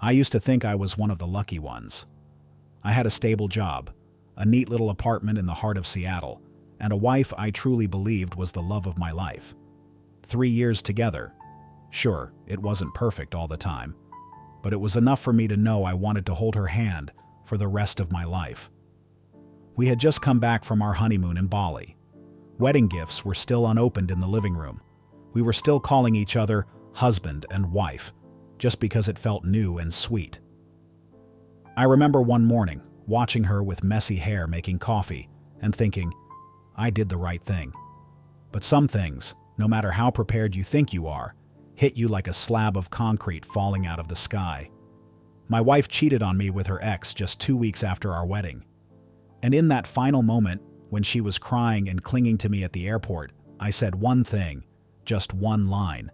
I used to think I was one of the lucky ones. I had a stable job, a neat little apartment in the heart of Seattle, and a wife I truly believed was the love of my life. 3 years together. Sure, it wasn't perfect all the time, but it was enough for me to know I wanted to hold her hand for the rest of my life. We had just come back from our honeymoon in Bali. Wedding gifts were still unopened in the living room. We were still calling each other husband and wife, just because it felt new and sweet. I remember one morning watching her with messy hair making coffee and thinking, I did the right thing. But some things, no matter how prepared you think you are, hit you like a slab of concrete falling out of the sky. My wife cheated on me with her ex just 2 weeks after our wedding. And in that final moment, when she was crying and clinging to me at the airport, I said one thing, just one line,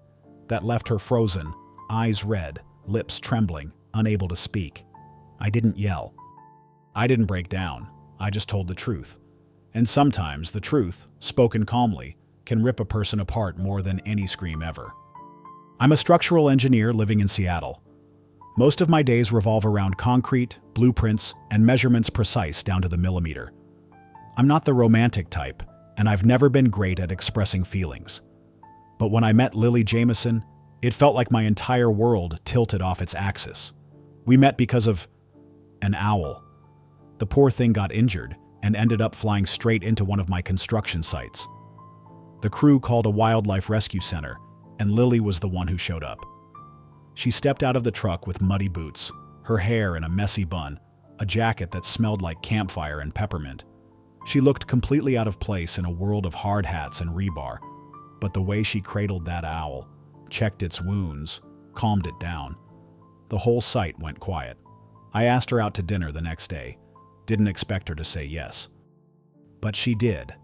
that left her frozen, eyes red, lips trembling, unable to speak. I didn't yell. I didn't break down. I just told the truth. And sometimes the truth, spoken calmly, can rip a person apart more than any scream ever. I'm a structural engineer living in Seattle. Most of my days revolve around concrete, blueprints, and measurements precise down to the millimeter. I'm not the romantic type, and I've never been great at expressing feelings. But when I met Lily Jameson, it felt like my entire world tilted off its axis. We met because of an owl. The poor thing got injured and ended up flying straight into one of my construction sites. The crew called a wildlife rescue center, and Lily was the one who showed up. She stepped out of the truck with muddy boots, her hair in a messy bun, a jacket that smelled like campfire and peppermint. She looked completely out of place in a world of hard hats and rebar, but the way she cradled that owl, checked its wounds, calmed it down. The whole site went quiet. I asked her out to dinner the next day. Didn't expect her to say yes. But she did.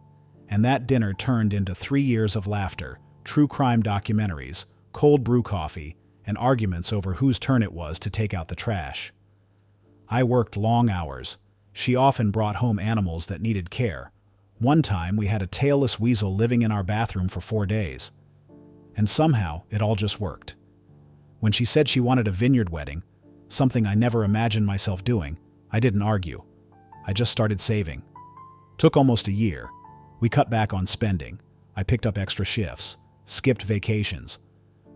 And that dinner turned into 3 years of laughter, true crime documentaries, cold brew coffee, and arguments over whose turn it was to take out the trash. I worked long hours. She often brought home animals that needed care. One time we had a tailless weasel living in our bathroom for 4 days. And somehow it all just worked. When she said she wanted a vineyard wedding, something I never imagined myself doing, I didn't argue. I just started saving. Took almost a year. We cut back on spending. I picked up extra shifts, skipped vacations.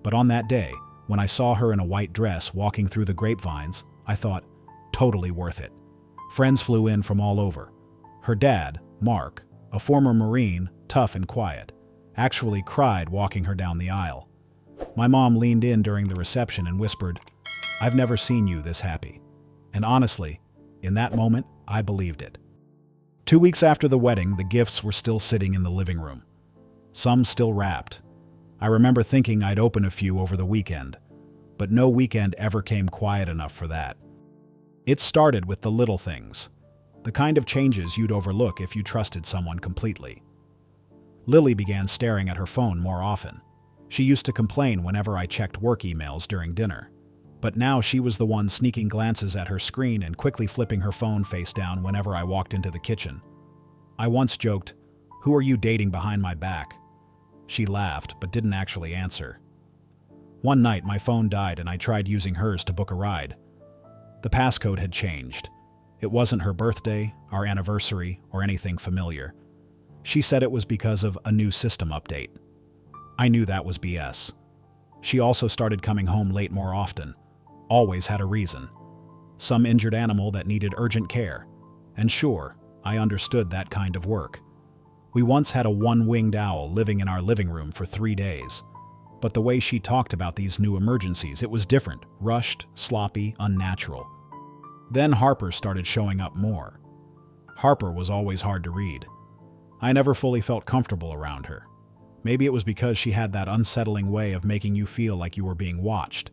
But on that day, when I saw her in a white dress walking through the grapevines, I thought, totally worth it. Friends flew in from all over. Her dad, Mark, a former Marine, tough and quiet, actually cried walking her down the aisle. My mom leaned in during the reception and whispered, I've never seen you this happy. And honestly, in that moment, I believed it. 2 weeks after the wedding, the gifts were still sitting in the living room. Some still wrapped. I remember thinking I'd open a few over the weekend, but no weekend ever came quiet enough for that. It started with the little things, the kind of changes you'd overlook if you trusted someone completely. Lily began staring at her phone more often. She used to complain whenever I checked work emails during dinner. But now she was the one sneaking glances at her screen and quickly flipping her phone face down whenever I walked into the kitchen. I once joked, "Who are you dating behind my back?" She laughed, but didn't actually answer. One night my phone died and I tried using hers to book a ride. The passcode had changed. It wasn't her birthday, our anniversary, or anything familiar. She said it was because of a new system update. I knew that was BS. She also started coming home late more often. Always had a reason. Some injured animal that needed urgent care. And sure, I understood that kind of work. We once had a one-winged owl living in our living room for 3 days. But the way she talked about these new emergencies, it was different, rushed, sloppy, unnatural. Then Harper started showing up more. Harper was always hard to read. I never fully felt comfortable around her. Maybe it was because she had that unsettling way of making you feel like you were being watched.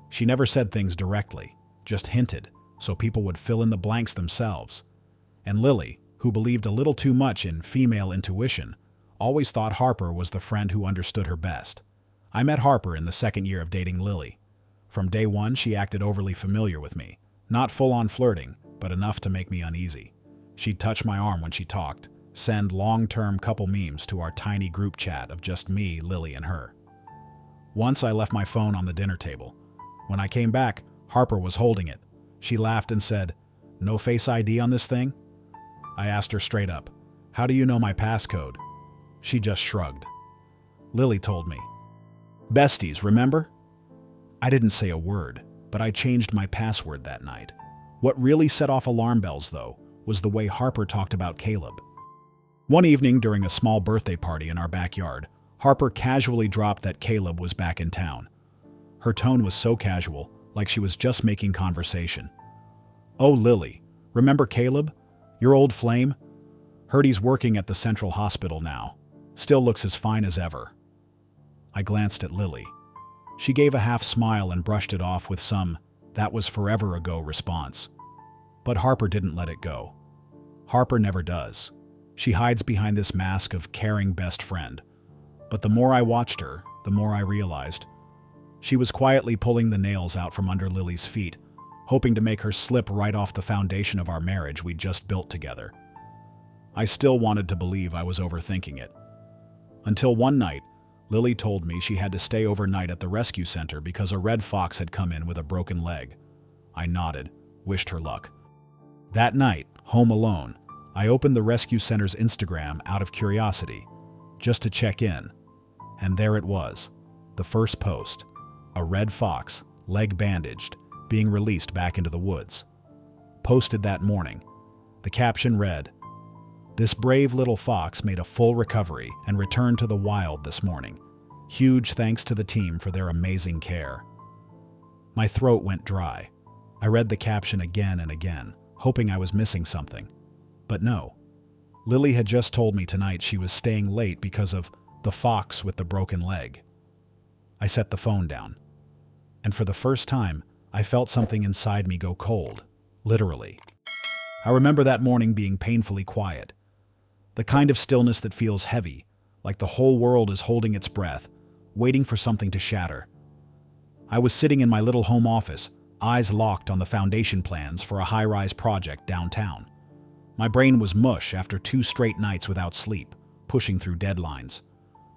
She never said things directly, just hinted, so people would fill in the blanks themselves. And Lily, who believed a little too much in female intuition, always thought Harper was the friend who understood her best. I met Harper in the 2nd year of dating Lily. From day one, she acted overly familiar with me. Not full-on flirting, but enough to make me uneasy. She'd touch my arm when she talked, send long-term couple memes to our tiny group chat of just me, Lily, and her. Once I left my phone on the dinner table. When I came back, Harper was holding it. She laughed and said, "No Face ID on this thing?" I asked her straight up, "How do you know my passcode?" She just shrugged. Lily told me. "Besties, remember?" I didn't say a word, but I changed my password that night. What really set off alarm bells, though, was the way Harper talked about Caleb. One evening during a small birthday party in our backyard, Harper casually dropped that Caleb was back in town. Her tone was so casual, like she was just making conversation. "Oh, Lily, remember Caleb? Your old flame? Heard he's working at the Central Hospital now. Still looks as fine as ever." I glanced at Lily. She gave a half smile and brushed it off with some "that was forever ago" response. But Harper didn't let it go. Harper never does. She hides behind this mask of caring best friend. But the more I watched her, the more I realized she was quietly pulling the nails out from under Lily's feet, hoping to make her slip right off the foundation of our marriage we'd just built together. I still wanted to believe I was overthinking it. Until one night, Lily told me she had to stay overnight at the rescue center because a red fox had come in with a broken leg. I nodded, wished her luck. That night, home alone, I opened the rescue center's Instagram out of curiosity, just to check in. And there it was, the first post, a red fox, leg bandaged, being released back into the woods. Posted that morning. The caption read, "This brave little fox made a full recovery and returned to the wild this morning. Huge thanks to the team for their amazing care." My throat went dry. I read the caption again and again, hoping I was missing something. But no. Lily had just told me tonight she was staying late because of the fox with the broken leg. I set the phone down. And for the first time, I felt something inside me go cold, literally. I remember that morning being painfully quiet. The kind of stillness that feels heavy, like the whole world is holding its breath, waiting for something to shatter. I was sitting in my little home office, eyes locked on the foundation plans for a high-rise project downtown. My brain was mush after 2 straight nights without sleep, pushing through deadlines.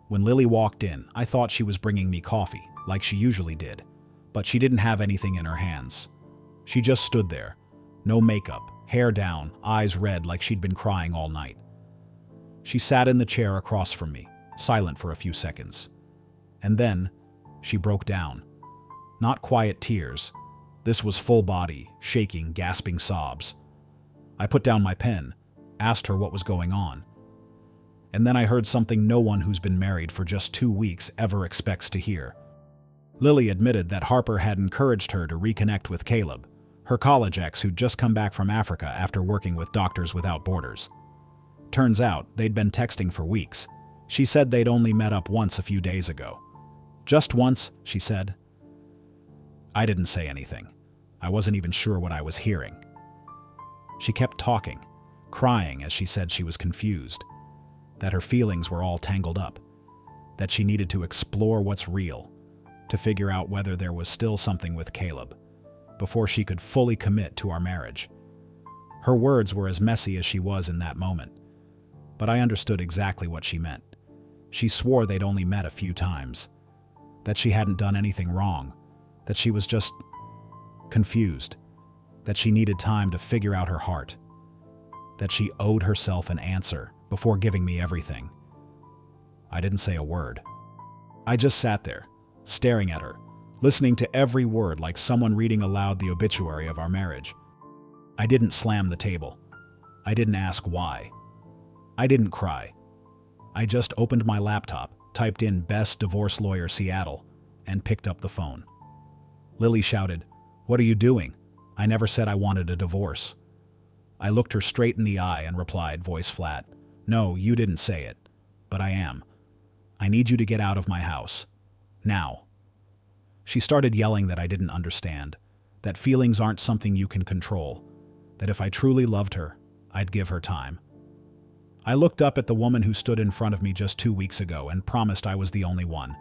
When Lily walked in, I thought she was bringing me coffee, like she usually did, but she didn't have anything in her hands. She just stood there, no makeup, hair down, eyes red like she'd been crying all night. She sat in the chair across from me, silent for a few seconds. And then, she broke down. Not quiet tears. This was full body, shaking, gasping sobs. I put down my pen, asked her what was going on. And then I heard something no one who's been married for just 2 weeks ever expects to hear. Lily admitted that Harper had encouraged her to reconnect with Caleb, her college ex who'd just come back from Africa after working with Doctors Without Borders. Turns out they'd been texting for weeks. She said they'd only met up once a few days ago. "Just once," she said. I didn't say anything. I wasn't even sure what I was hearing. She kept talking, crying as she said she was confused, that her feelings were all tangled up, that she needed to explore what's real, to figure out whether there was still something with Caleb, before she could fully commit to our marriage. Her words were as messy as she was in that moment, but I understood exactly what she meant. She swore they'd only met a few times, that she hadn't done anything wrong, that she was just confused, that she needed time to figure out her heart, that she owed herself an answer before giving me everything. I didn't say a word. I just sat there, staring at her, listening to every word like someone reading aloud the obituary of our marriage. I didn't slam the table. I didn't ask why. I didn't cry. I just opened my laptop, typed in "Best Divorce Lawyer Seattle," and picked up the phone. Lily shouted, "What are you doing? I never said I wanted a divorce." I looked her straight in the eye and replied, voice flat, "No, you didn't say it, but I am. I need you to get out of my house. Now." She started yelling that I didn't understand, that feelings aren't something you can control, that if I truly loved her, I'd give her time. I looked up at the woman who stood in front of me just 2 weeks ago and promised I was the only one.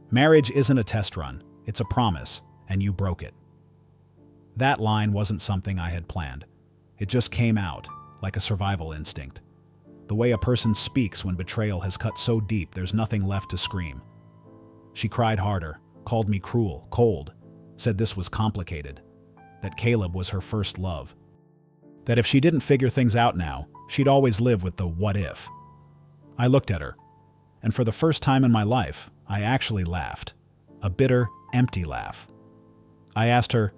Marriage isn't a test run, it's a promise, and you broke it. That line wasn't something I had planned. It just came out, like a survival instinct. The way a person speaks when betrayal has cut so deep there's nothing left to scream. She cried harder, called me cruel, cold, said this was complicated, that Caleb was her first love, that if she didn't figure things out now, she'd always live with the what if. I looked at her, and for the first time in my life, I actually laughed. A bitter, empty laugh. I asked her,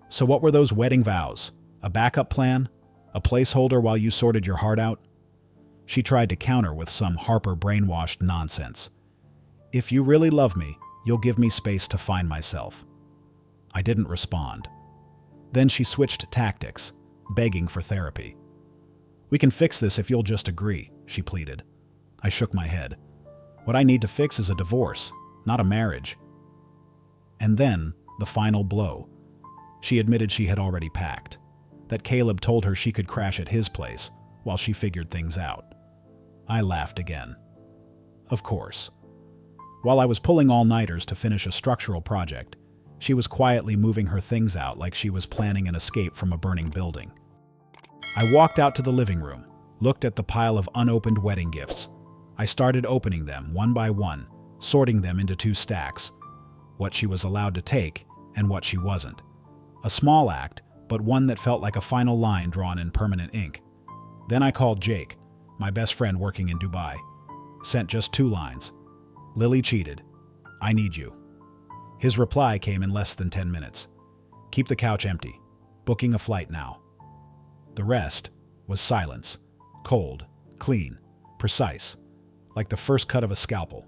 "So what were those wedding vows? A backup plan? A placeholder while you sorted your heart out?" She tried to counter with some Harper brainwashed nonsense. "If you really love me, you'll give me space to find myself." I didn't respond. Then she switched tactics, begging for therapy. "We can fix this if you'll just agree," she pleaded. I shook my head. "What I need to fix is a divorce, not a marriage." And then, the final blow. She admitted she had already packed, that Caleb told her she could crash at his place while she figured things out. I laughed again. Of course. While I was pulling all-nighters to finish a structural project, she was quietly moving her things out like she was planning an escape from a burning building. I walked out to the living room, looked at the pile of unopened wedding gifts. I started opening them one by one, sorting them into 2 stacks, what she was allowed to take and what she wasn't. A small act, but one that felt like a final line drawn in permanent ink. Then I called Jake, my best friend working in Dubai. Sent just 2 lines. "Lily cheated. I need you." His reply came in less than 10 minutes. "Keep the couch empty. Booking a flight now." The rest was silence. Cold, clean, precise, like the first cut of a scalpel.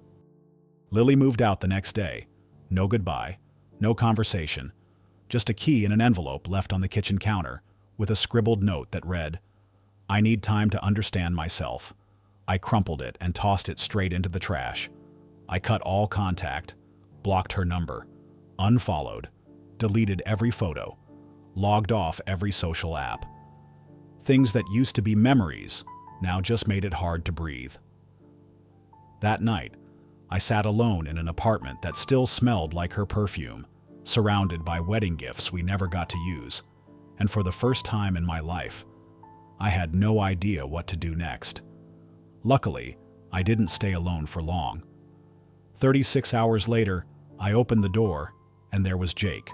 Lily moved out the next day. No goodbye, no conversation, just a key in an envelope left on the kitchen counter with a scribbled note that read, "I need time to understand myself." I crumpled it and tossed it straight into the trash. I cut all contact, blocked her number, unfollowed, deleted every photo, logged off every social app. Things that used to be memories now just made it hard to breathe. That night, I sat alone in an apartment that still smelled like her perfume, surrounded by wedding gifts we never got to use, and for the first time in my life, I had no idea what to do next. Luckily, I didn't stay alone for long. 36 hours later, I opened the door, and there was Jake,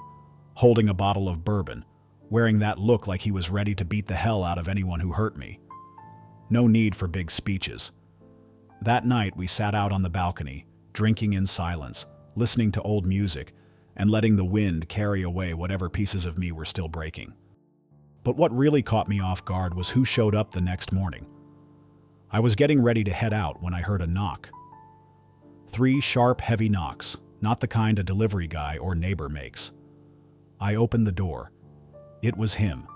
holding a bottle of bourbon, wearing that look like he was ready to beat the hell out of anyone who hurt me. No need for big speeches. That night, we sat out on the balcony, drinking in silence, listening to old music, and letting the wind carry away whatever pieces of me were still breaking. But what really caught me off guard was who showed up the next morning. I was getting ready to head out when I heard a knock. 3 sharp, heavy knocks, not the kind a delivery guy or neighbor makes. I opened the door. It was him,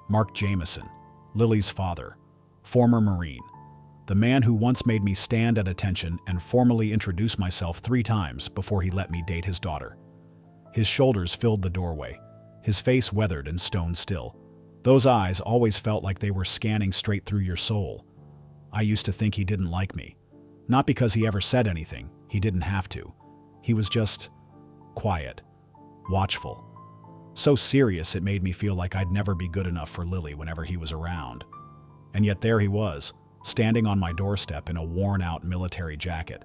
Mark Jameson, Lily's father, former Marine, the man who once made me stand at attention and formally introduce myself 3 times before he let me date his daughter. His shoulders filled the doorway, his face weathered and stone still. Those eyes always felt like they were scanning straight through your soul. I used to think he didn't like me. Not because he ever said anything, he didn't have to. He was just quiet, watchful. So serious it made me feel like I'd never be good enough for Lily whenever he was around. And yet there he was, standing on my doorstep in a worn-out military jacket,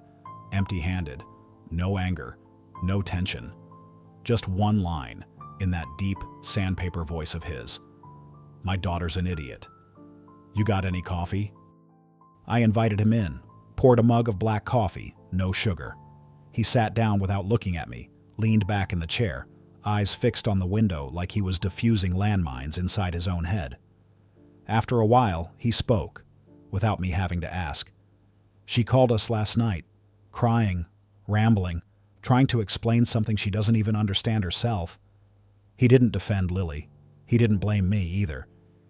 empty-handed, no anger, no tension. Just one line in that deep, sandpaper voice of his. "My daughter's an idiot. You got any coffee?" I invited him in, poured a mug of black coffee, no sugar. He sat down without looking at me, leaned back in the chair, eyes fixed on the window like he was diffusing landmines inside his own head. After a while, he spoke, without me having to ask. "She called us last night, crying, rambling, trying to explain something she doesn't even understand herself." He didn't defend Lily. He didn't blame me either.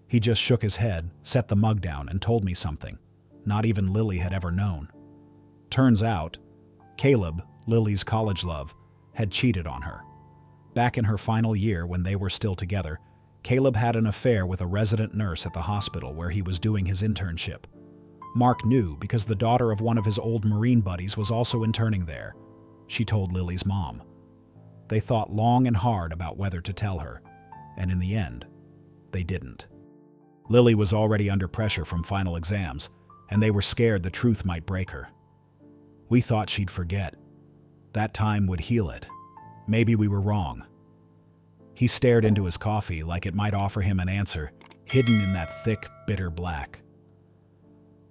He just shook his head, set the mug down, and told me something not even Lily had ever known. Turns out, Caleb, Lily's college love, had cheated on her. Back in her final year when they were still together, Caleb had an affair with a resident nurse at the hospital where he was doing his internship. Mark knew because the daughter of one of his old Marine buddies was also interning there. She told Lily's mom. They thought long and hard about whether to tell her, and in the end, they didn't. Lily was already under pressure from final exams, and they were scared the truth might break her. We thought she'd forget. That time would heal it. Maybe we were wrong. He stared into his coffee like it might offer him an answer, hidden in that thick, bitter black.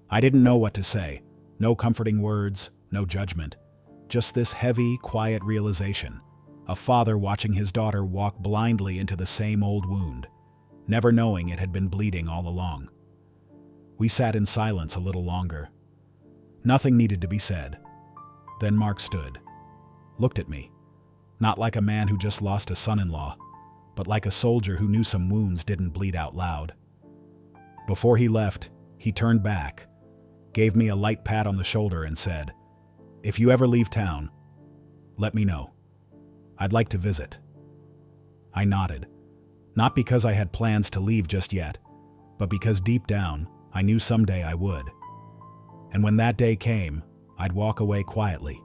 I didn't know what to say. No comforting words, no judgment. Just this heavy, quiet realization. A father watching his daughter walk blindly into the same old wound, never knowing it had been bleeding all along. We sat in silence a little longer. Nothing needed to be said. Then Mark stood, looked at me, not like a man who just lost a son-in-law, but like a soldier who knew some wounds didn't bleed out loud. Before he left, he turned back, gave me a light pat on the shoulder and said, "If you ever leave town, let me know. I'd like to visit." I nodded, not because I had plans to leave just yet, but because deep down, I knew someday I would. And when that day came, I'd walk away quietly,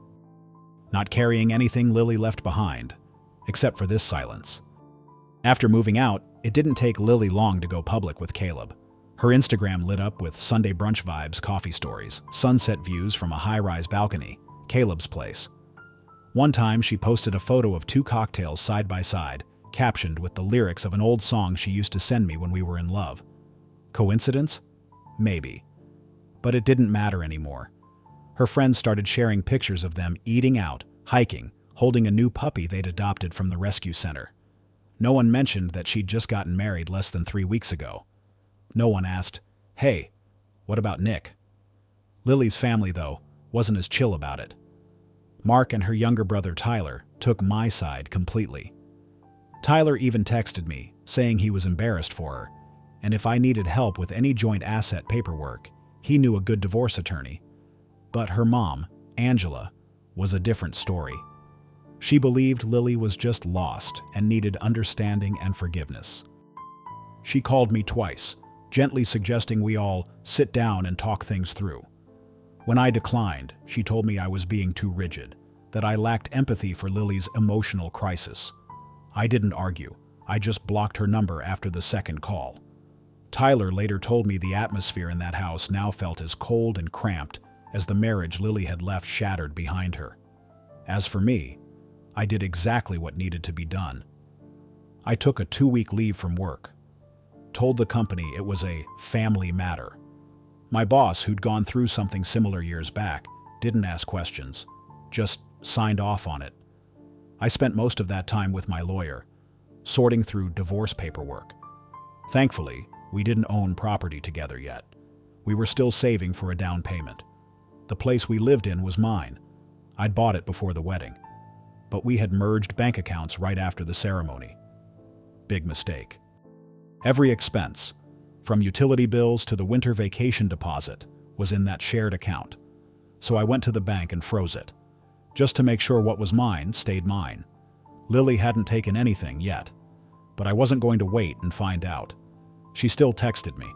not carrying anything Lily left behind, except for this silence. After moving out, it didn't take Lily long to go public with Caleb. Her Instagram lit up with Sunday brunch vibes, coffee stories, sunset views from a high-rise balcony, Caleb's place. One time, she posted a photo of 2 cocktails side by side, captioned with the lyrics of an old song she used to send me when we were in love. Coincidence? Maybe. But it didn't matter anymore. Her friends started sharing pictures of them eating out, hiking, holding a new puppy they'd adopted from the rescue center. No one mentioned that she'd just gotten married less than 3 weeks ago. No one asked, "Hey, what about Nick?" Lily's family, though, wasn't as chill about it. Mark and her younger brother Tyler took my side completely. Tyler even texted me, saying he was embarrassed for her, and if I needed help with any joint asset paperwork, he knew a good divorce attorney. But her mom, Angela, was a different story. She believed Lily was just lost and needed understanding and forgiveness. She called me twice, gently suggesting we all sit down and talk things through. When I declined, she told me I was being too rigid, that I lacked empathy for Lily's emotional crisis. I didn't argue. I just blocked her number after the second call. Tyler later told me the atmosphere in that house now felt as cold and cramped as the marriage Lily had left shattered behind her. As for me, I did exactly what needed to be done. I took a 2-week leave from work, told the company it was a family matter. My boss, who'd gone through something similar years back, didn't ask questions, just signed off on it. I spent most of that time with my lawyer, sorting through divorce paperwork. Thankfully, we didn't own property together yet. We were still saving for a down payment. The place we lived in was mine. I'd bought it before the wedding, but we had merged bank accounts right after the ceremony. Big mistake. Every expense, from utility bills to the winter vacation deposit, was in that shared account. So I went to the bank and froze it, just to make sure what was mine stayed mine. Lily hadn't taken anything yet, but I wasn't going to wait and find out. She still texted me,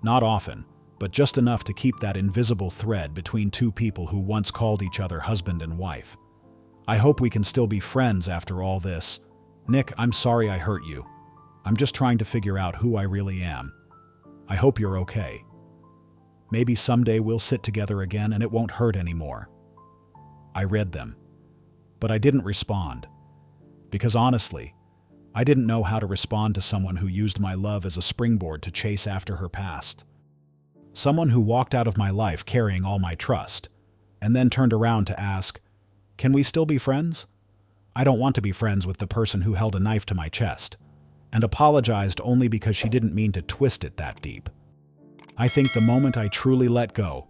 not often, but just enough to keep that invisible thread between 2 people who once called each other husband and wife. "I hope we can still be friends after all this. Nick, I'm sorry I hurt you. I'm just trying to figure out who I really am. I hope you're okay. Maybe someday we'll sit together again and it won't hurt anymore." I read them, but I didn't respond. Because honestly, I didn't know how to respond to someone who used my love as a springboard to chase after her past. Someone who walked out of my life carrying all my trust, and then turned around to ask, "Can we still be friends?" I don't want to be friends with the person who held a knife to my chest, and apologized only because she didn't mean to twist it that deep. I think the moment I truly let go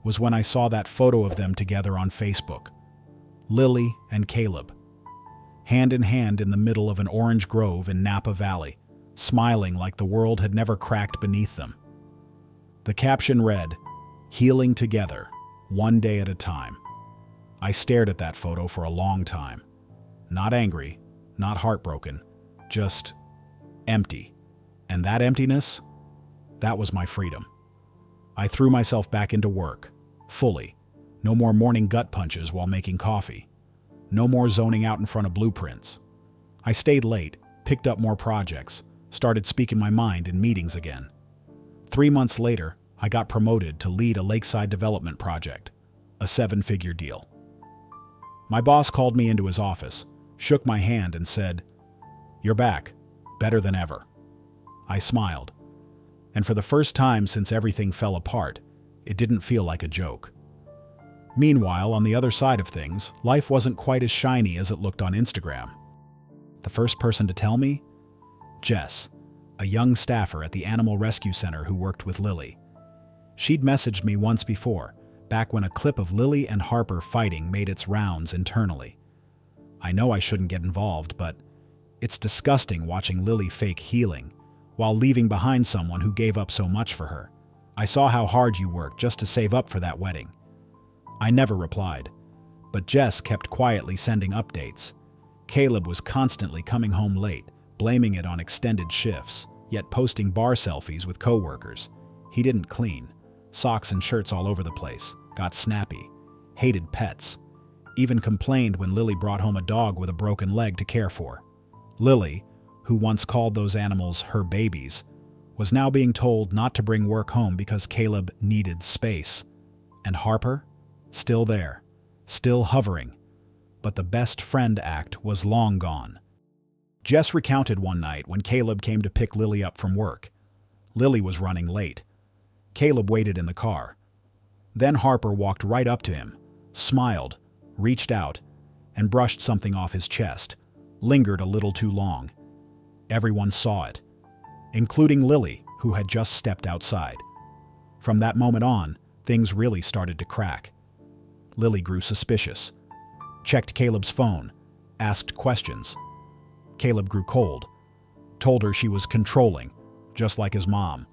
was when I saw that photo of them together on Facebook. Lily and Caleb, hand in hand in the middle of an orange grove in Napa Valley, smiling like the world had never cracked beneath them. The caption read, "Healing together, one day at a time." I stared at that photo for a long time. Not angry, not heartbroken, just empty. And that emptiness, that was my freedom. I threw myself back into work, fully. No more morning gut punches while making coffee. No more zoning out in front of blueprints. I stayed late, picked up more projects, started speaking my mind in meetings again. 3 months later, I got promoted to lead a lakeside development project, a 7-figure deal. My boss called me into his office, shook my hand and said, "You're back. Better than ever." I smiled. And for the first time since everything fell apart, it didn't feel like a joke. Meanwhile, on the other side of things, life wasn't quite as shiny as it looked on Instagram. The first person to tell me? Jess, a young staffer at the Animal Rescue Center who worked with Lily. She'd messaged me once before, back when a clip of Lily and Harper fighting made its rounds internally. I know I shouldn't get involved, but it's disgusting watching Lily fake healing while leaving behind someone who gave up so much for her. I saw how hard you worked just to save up for that wedding. I never replied, but Jess kept quietly sending updates. Caleb was constantly coming home late, blaming it on extended shifts, yet posting bar selfies with coworkers. He didn't clean. Socks and shirts all over the place, got snappy, hated pets, even complained when Lily brought home a dog with a broken leg to care for. Lily, who once called those animals her babies, was now being told not to bring work home because Caleb needed space. And Harper? Still there, still hovering, but the best friend act was long gone. Jess recounted one night when Caleb came to pick Lily up from work. Lily was running late. Caleb waited in the car. Then Harper walked right up to him, smiled, reached out, and brushed something off his chest, lingered a little too long. Everyone saw it, including Lily, who had just stepped outside. From that moment on, things really started to crack. Lily grew suspicious, checked Caleb's phone, asked questions. Caleb grew cold, told her she was controlling, just like his mom.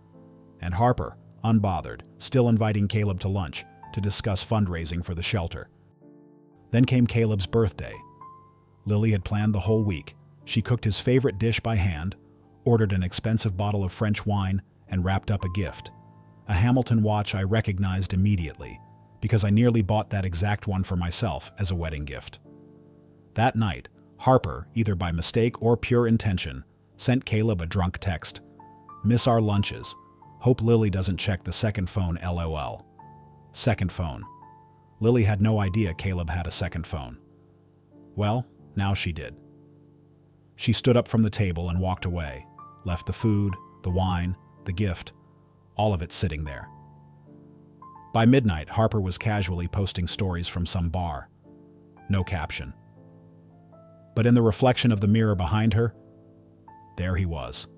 And Harper, unbothered, still inviting Caleb to lunch to discuss fundraising for the shelter. Then came Caleb's birthday. Lily had planned the whole week. She cooked his favorite dish by hand, ordered an expensive bottle of French wine, and wrapped up a gift. A Hamilton watch I recognized immediately, because I nearly bought that exact one for myself as a wedding gift. That night, Harper, either by mistake or pure intention, sent Caleb a drunk text. "Miss our lunches. Hope Lily doesn't check the second phone, LOL." Second phone. Lily had no idea Caleb had a second phone. Well, now she did. She stood up from the table and walked away, left the food, the wine, the gift, all of it sitting there. By midnight, Harper was casually posting stories from some bar. No caption. But in the reflection of the mirror behind her, there he was.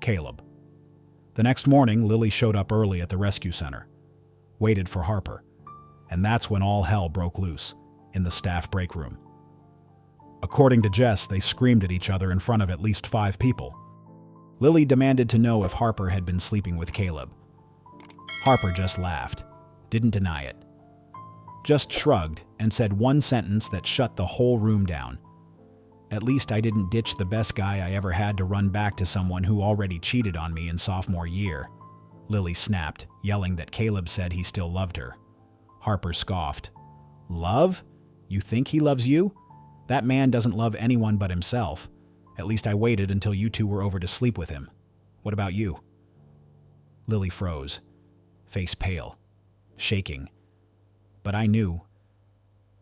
Caleb. The next morning, Lily showed up early at the rescue center, waited for Harper, and that's when all hell broke loose, in the staff break room. According to Jess, they screamed at each other in front of at least 5 people. Lily demanded to know if Harper had been sleeping with Caleb. Harper just laughed, didn't deny it. Just shrugged and said one sentence that shut the whole room down. "At least I didn't ditch the best guy I ever had to run back to someone who already cheated on me in sophomore year." Lily snapped, yelling that Caleb said he still loved her. Harper scoffed. "Love? You think he loves you? That man doesn't love anyone but himself. At least I waited until you two were over to sleep with him. What about you?" Lily froze, face pale, shaking. But I knew.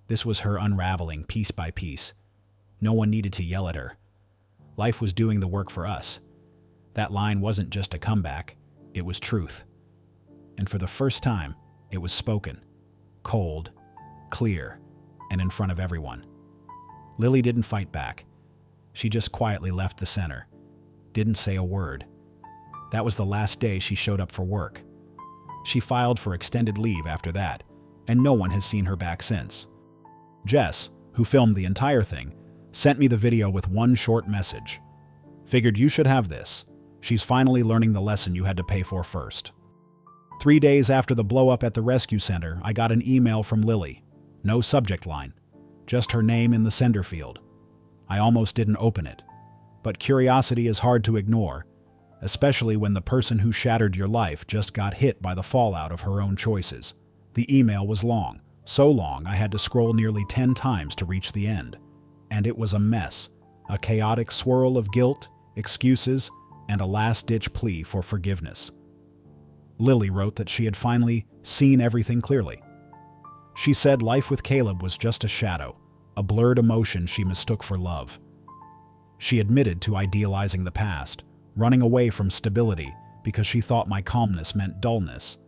This was her unraveling piece by piece. No one needed to yell at her. Life was doing the work for us. That line wasn't just a comeback, it was truth. And for the first time, it was spoken. Cold, clear, and in front of everyone. Lily didn't fight back. She just quietly left the center. Didn't say a word. That was the last day she showed up for work. She filed for extended leave after that, and no one has seen her back since. Jess, who filmed the entire thing, sent me the video with one short message. "Figured you should have this. She's finally learning the lesson you had to pay for first." 3 days after the blow-up at the rescue center, I got an email from Lily. No subject line, just her name in the sender field. I almost didn't open it, but curiosity is hard to ignore, especially when the person who shattered your life just got hit by the fallout of her own choices. The email was long, so long I had to scroll nearly 10 times to reach the end. And it was a mess, a chaotic swirl of guilt, excuses, and a last-ditch plea for forgiveness. Lily wrote that she had finally seen everything clearly. She said life with Caleb was just a shadow, a blurred emotion she mistook for love. She admitted to idealizing the past, running away from stability because she thought my calmness meant dullness.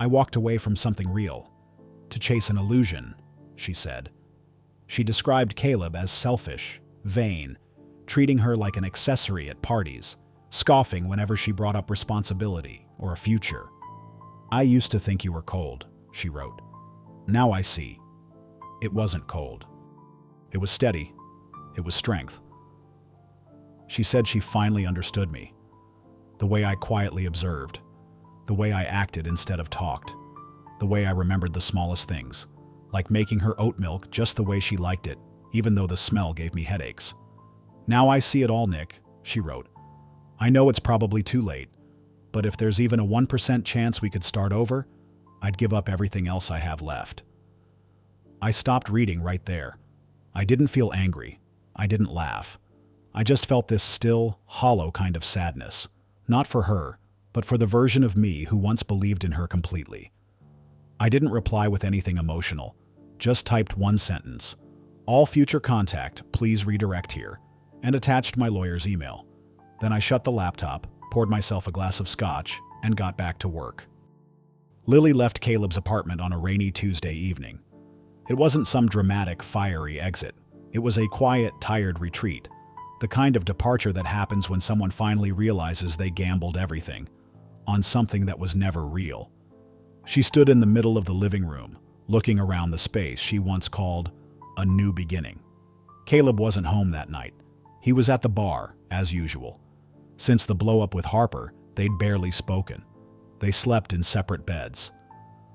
I walked away from something real, to chase an illusion, she said. She described Caleb as selfish, vain, treating her like an accessory at parties, scoffing whenever she brought up responsibility or a future. I used to think you were cold, she wrote. Now I see. It wasn't cold. It was steady. It was strength. She said she finally understood me. The way I quietly observed. The way I acted instead of talked. The way I remembered the smallest things, like making her oat milk just the way she liked it, even though the smell gave me headaches. Now I see it all, Nick, she wrote. I know it's probably too late, but if there's even a 1% chance we could start over, I'd give up everything else I have left. I stopped reading right there. I didn't feel angry. I didn't laugh. I just felt this still, hollow kind of sadness, not for her, but for the version of me who once believed in her completely. I didn't reply with anything emotional, just typed one sentence, "All future contact, please redirect here," and attached my lawyer's email. Then I shut the laptop, poured myself a glass of scotch, and got back to work. Lily left Caleb's apartment on a rainy Tuesday evening. It wasn't some dramatic, fiery exit. It was a quiet, tired retreat, the kind of departure that happens when someone finally realizes they gambled everything on something that was never real. She stood in the middle of the living room, looking around the space she once called a new beginning. Caleb wasn't home that night. He was at the bar, as usual. Since the blow-up with Harper, they'd barely spoken. They slept in separate beds.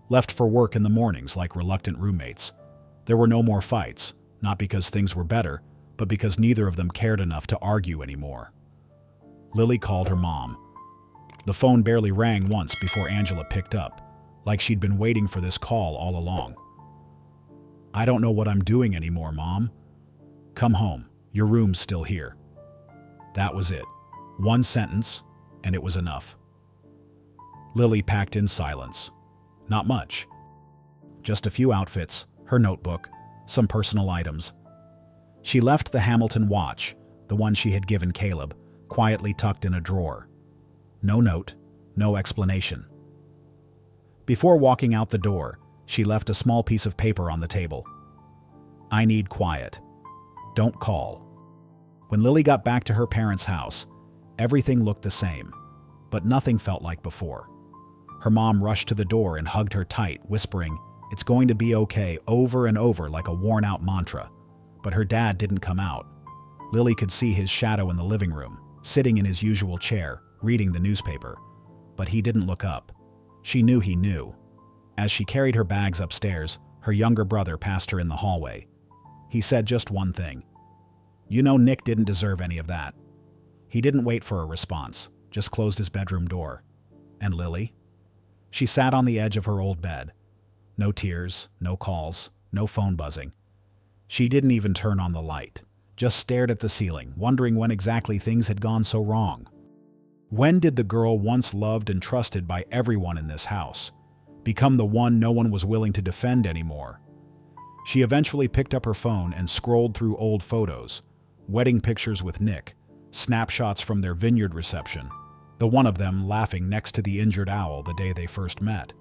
Left for work in the mornings like reluctant roommates. There were no more fights, not because things were better, but because neither of them cared enough to argue anymore. Lily called her mom. The phone barely rang once before Angela picked up, like she'd been waiting for this call all along. "I don't know what I'm doing anymore, Mom. Come home. Your room's still here." That was it. One sentence, and it was enough. Lily packed in silence. Not much. Just a few outfits, her notebook, some personal items. She left the Hamilton watch, the one she had given Caleb, quietly tucked in a drawer. No note, no explanation. Before walking out the door, she left a small piece of paper on the table. "I need quiet. Don't call." When Lily got back to her parents' house, everything looked the same, but nothing felt like before. Her mom rushed to the door and hugged her tight, whispering, "It's going to be okay," over and over like a worn-out mantra. But her dad didn't come out. Lily could see his shadow in the living room, sitting in his usual chair, reading the newspaper. But he didn't look up. She knew he knew. As she carried her bags upstairs, her younger brother passed her in the hallway. He said just one thing. "You know Nick didn't deserve any of that." He didn't wait for a response, just closed his bedroom door. And Lily? She sat on the edge of her old bed. No tears, no calls, no phone buzzing. She didn't even turn on the light, just stared at the ceiling, wondering when exactly things had gone so wrong. When did the girl once loved and trusted by everyone in this house become the one no one was willing to defend anymore? She eventually picked up her phone and scrolled through old photos, wedding pictures with Nick, snapshots from their vineyard reception, the one of them laughing next to the injured owl the day they first met.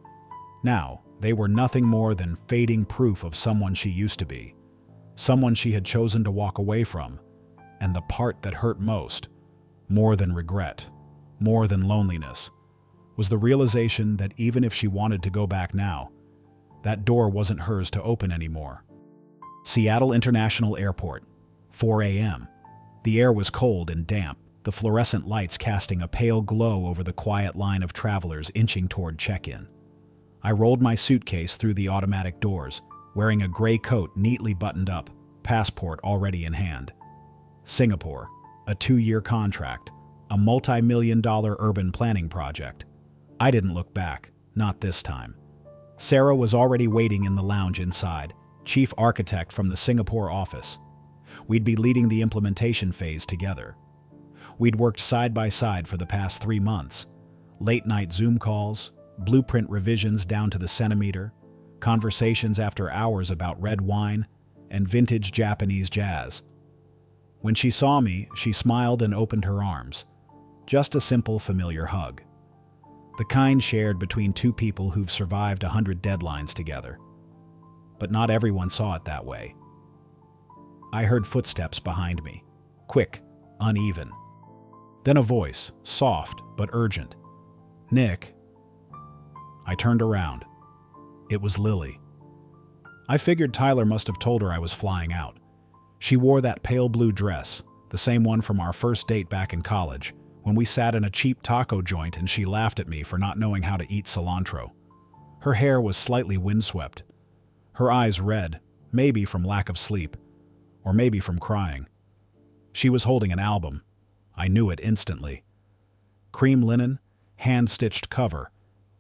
Now, they were nothing more than fading proof of someone she used to be, someone she had chosen to walk away from, and the part that hurt most, more than regret, more than loneliness, was the realization that even if she wanted to go back now, that door wasn't hers to open anymore. Seattle International Airport, 4 a.m. The air was cold and damp, the fluorescent lights casting a pale glow over the quiet line of travelers inching toward check-in. I rolled my suitcase through the automatic doors, wearing a gray coat neatly buttoned up, passport already in hand. Singapore, a 2-year contract, a multi-million-dollar urban planning project. I didn't look back, not this time. Sarah was already waiting in the lounge inside, chief architect from the Singapore office. We'd be leading the implementation phase together. We'd worked side by side for the past 3 months. Late-night Zoom calls, blueprint revisions down to the centimeter, conversations after hours about red wine and vintage Japanese jazz. When she saw me, she smiled and opened her arms. Just a simple, familiar hug. The kind shared between two people who've survived 100 deadlines together. But not everyone saw it that way. I heard footsteps behind me. Quick, uneven. Then a voice, soft but urgent. "Nick." I turned around. It was Lily. I figured Tyler must have told her I was flying out. She wore that pale blue dress, the same one from our first date back in college, when we sat in a cheap taco joint and she laughed at me for not knowing how to eat cilantro. Her hair was slightly windswept. Her eyes red, maybe from lack of sleep, or maybe from crying. She was holding an album. I knew it instantly. Cream linen, hand-stitched cover,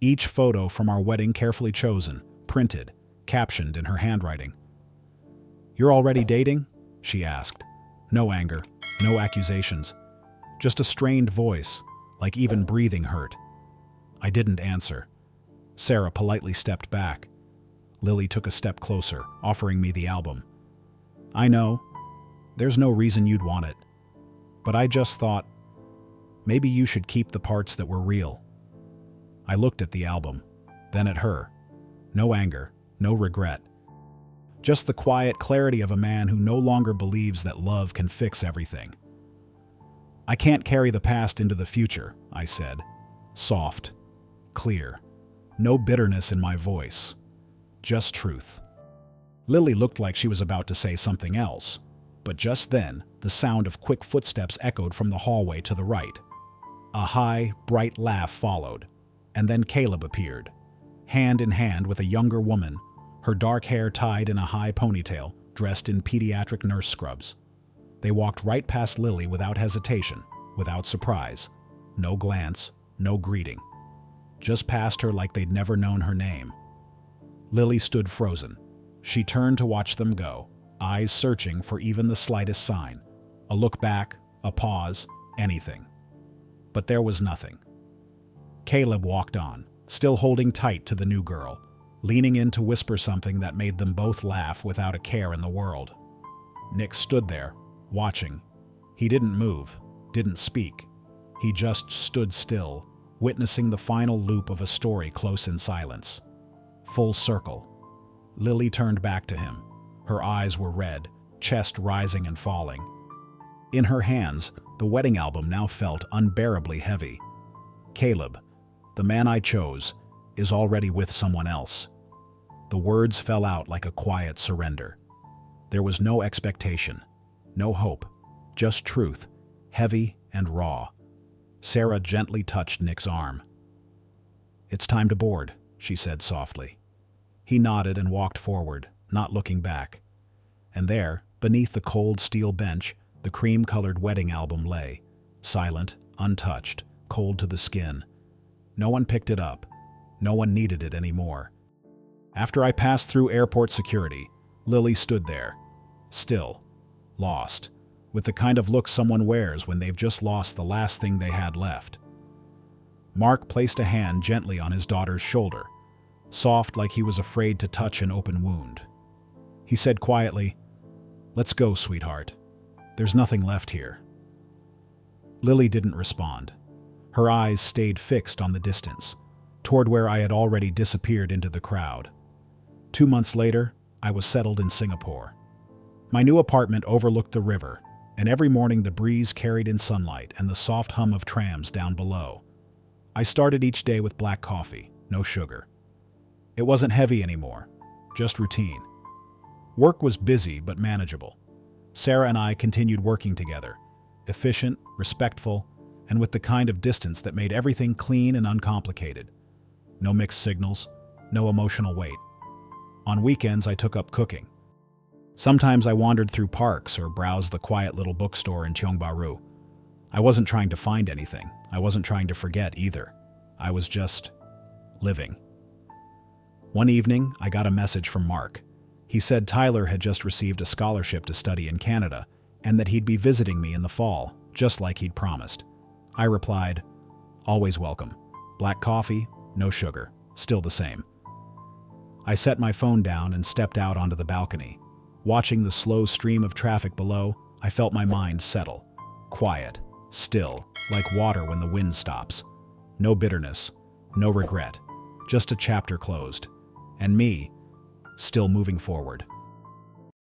each photo from our wedding carefully chosen, printed, captioned in her handwriting. "You're already dating?" she asked. No anger, no accusations. Just a strained voice, like even breathing hurt. I didn't answer. Sarah politely stepped back. Lily took a step closer, offering me the album. "I know. There's no reason you'd want it. But I just thought, maybe you should keep the parts that were real." I looked at the album, then at her. No anger, no regret. Just the quiet clarity of a man who no longer believes that love can fix everything. "I can't carry the past into the future," I said. Soft, clear. No bitterness in my voice. Just truth. Lily looked like she was about to say something else, but just then, the sound of quick footsteps echoed from the hallway to the right. A high, bright laugh followed, and then Caleb appeared, hand in hand with a younger woman, her dark hair tied in a high ponytail, dressed in pediatric nurse scrubs. They walked right past Lily without hesitation, without surprise. No glance, no greeting. Just past her like they'd never known her name. Lily stood frozen. She turned to watch them go, eyes searching for even the slightest sign. A look back, a pause, anything. But there was nothing. Caleb walked on, still holding tight to the new girl, leaning in to whisper something that made them both laugh without a care in the world. Nick stood there, watching. He didn't move, didn't speak. He just stood still, witnessing the final loop of a story close in silence. Full circle. Lily turned back to him. Her eyes were red, chest rising and falling. In her hands, the wedding album now felt unbearably heavy. "Caleb, the man I chose, is already with someone else." The words fell out like a quiet surrender. There was no expectation, no hope, just truth, heavy and raw. Sarah gently touched Nick's arm. "It's time to board," she said softly. He nodded and walked forward, not looking back. And there, beneath the cold steel bench, the cream-colored wedding album lay, silent, untouched, cold to the skin. No one picked it up. No one needed it anymore. After I passed through airport security, Lily stood there, still, lost, with the kind of look someone wears when they've just lost the last thing they had left. Mark placed a hand gently on his daughter's shoulder, soft like he was afraid to touch an open wound. He said quietly, "Let's go, sweetheart. There's nothing left here." Lily didn't respond. Her eyes stayed fixed on the distance, toward where I had already disappeared into the crowd. 2 months later, I was settled in Singapore. My new apartment overlooked the river, and every morning the breeze carried in sunlight and the soft hum of trams down below. I started each day with black coffee, no sugar. It wasn't heavy anymore, just routine. Work was busy but manageable. Sarah and I continued working together, efficient, respectful, and with the kind of distance that made everything clean and uncomplicated. No mixed signals, no emotional weight. On weekends, I took up cooking. Sometimes I wandered through parks or browsed the quiet little bookstore in Tiongbaru. I wasn't trying to find anything. I wasn't trying to forget either. I was just living. One evening, I got a message from Mark. He said Tyler had just received a scholarship to study in Canada and that he'd be visiting me in the fall, just like he'd promised. I replied, "Always welcome. Black coffee, no sugar, still the same." I set my phone down and stepped out onto the balcony. Watching the slow stream of traffic below, I felt my mind settle. Quiet, still, like water when the wind stops. No bitterness, no regret, just a chapter closed. And me, still moving forward.